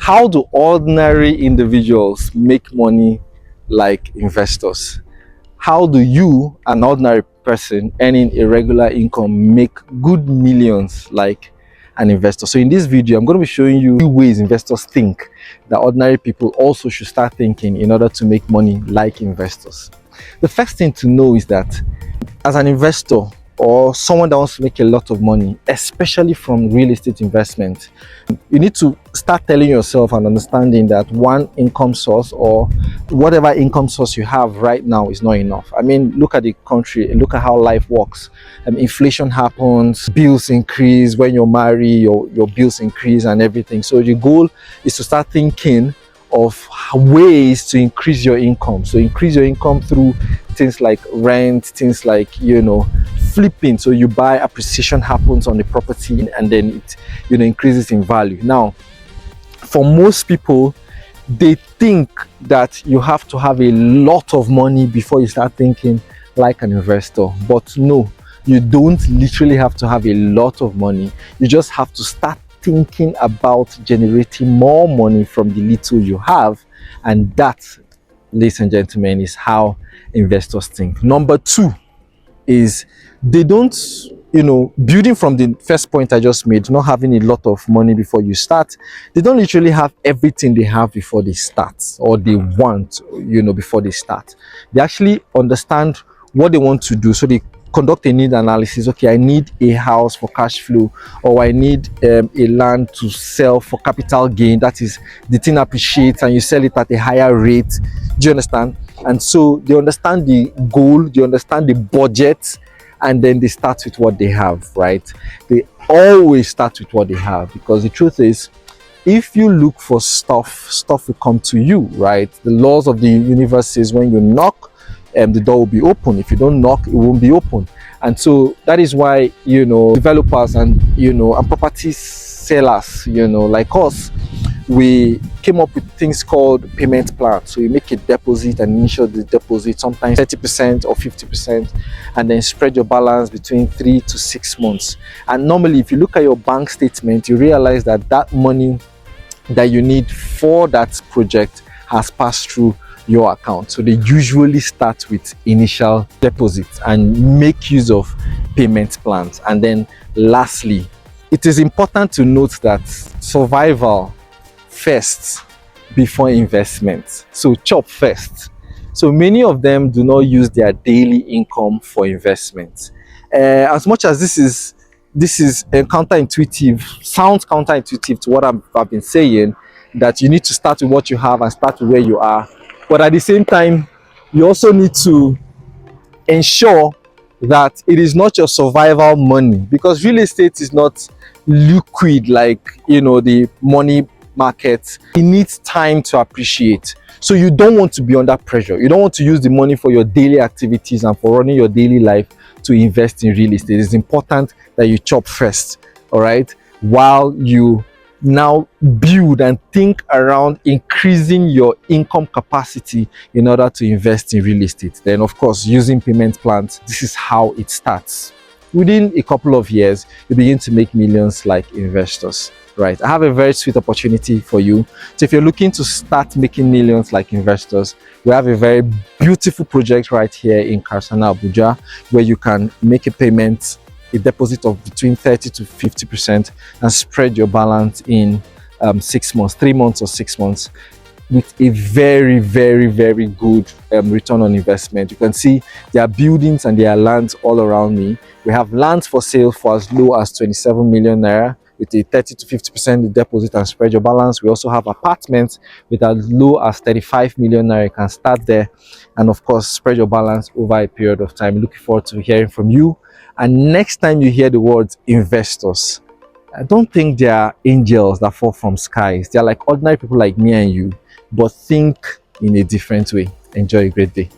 How do ordinary individuals make money like investors? How do you, an ordinary person earning a regular income, make good millions like an investor? So in this video, I'm going to be showing you ways investors think that ordinary people also should start thinking in order to make money like investors. The first thing to know is that as an investor or someone that wants to make a lot of money, especially from real estate investment, you need to start telling yourself and understanding that one income source or whatever income source you have right now is not enough. I mean, look at the country, look at how life works. Inflation happens, bills increase. When you're married, your bills increase and everything. So the goal is to start thinking of ways to increase your income. So increase your income through things like rent, things like flipping. So you buy, appreciation happens on the property, and then it increases in value. Now, for most people, they think that you have to have a lot of money before you start thinking like an investor. But no, you don't literally have to have a lot of money. You just have to start thinking about generating more money from the little you have. And that, ladies and gentlemen, is how investors think. Number two is they don't, building from the first point I just made, not having a lot of money before you start, they don't literally have everything they have before they start, or they want, before they start. They actually understand what they want to do. So they conduct a need analysis. Okay, I need a house for cash flow, or I need a land to sell for capital gain. That is, the thing appreciates and you sell it at a higher rate. Do you understand? And so they understand the goal, they understand the budget, and then they start with what they have, right? They always start with what they have, because the truth is, if you look for stuff will come to you, right? The laws of the universe says when you knock, the door will be open. If you don't knock, it won't be open. And so that is why developers and and property sellers like us, we came up with things called payment plans. So you make a deposit and initial the deposit, sometimes 30% or 50%, and then spread your balance between 3 to 6 months. And normally, if you look at your bank statement, you realize that that money that you need for that project has passed through your account. So they usually start with initial deposits and make use of payment plans. And then lastly, it is important to note that survival first before investment. So chop first. So many of them do not use their daily income for investment. As much as this is counterintuitive, sounds counterintuitive to what I've been saying, that you need to start with what you have and start with where you are. But at the same time, you also need to ensure that it is not your survival money, because real estate is not liquid like the money market. It needs time to appreciate. So you don't want to be under pressure. You don't want to use the money for your daily activities and for running your daily life to invest in real estate. It's important that you chop first, all right, while you now build and think around increasing your income capacity in order to invest in real estate. Then of course, using payment plans, this is how it starts. Within a couple of years, you begin to make millions like investors, right? I have a very sweet opportunity for you. So if you're looking to start making millions like investors, we have a very beautiful project right here in Karsana, Abuja, where you can make a payment, a deposit of between 30 to 50%, and spread your balance in 6 months, 3 months or 6 months, with a very, very, very good return on investment. You can see there are buildings and there are lands all around me. We have lands for sale for as low as 27 million naira with a 30 to 50% deposit and spread your balance. We also have apartments with as low as 35 million naira. You can start there and of course spread your balance over a period of time. Looking forward to hearing from you. And next time you hear the words investors, I don't think they are angels that fall from skies. They're like ordinary people like me and you, but think in a different way. Enjoy a great day.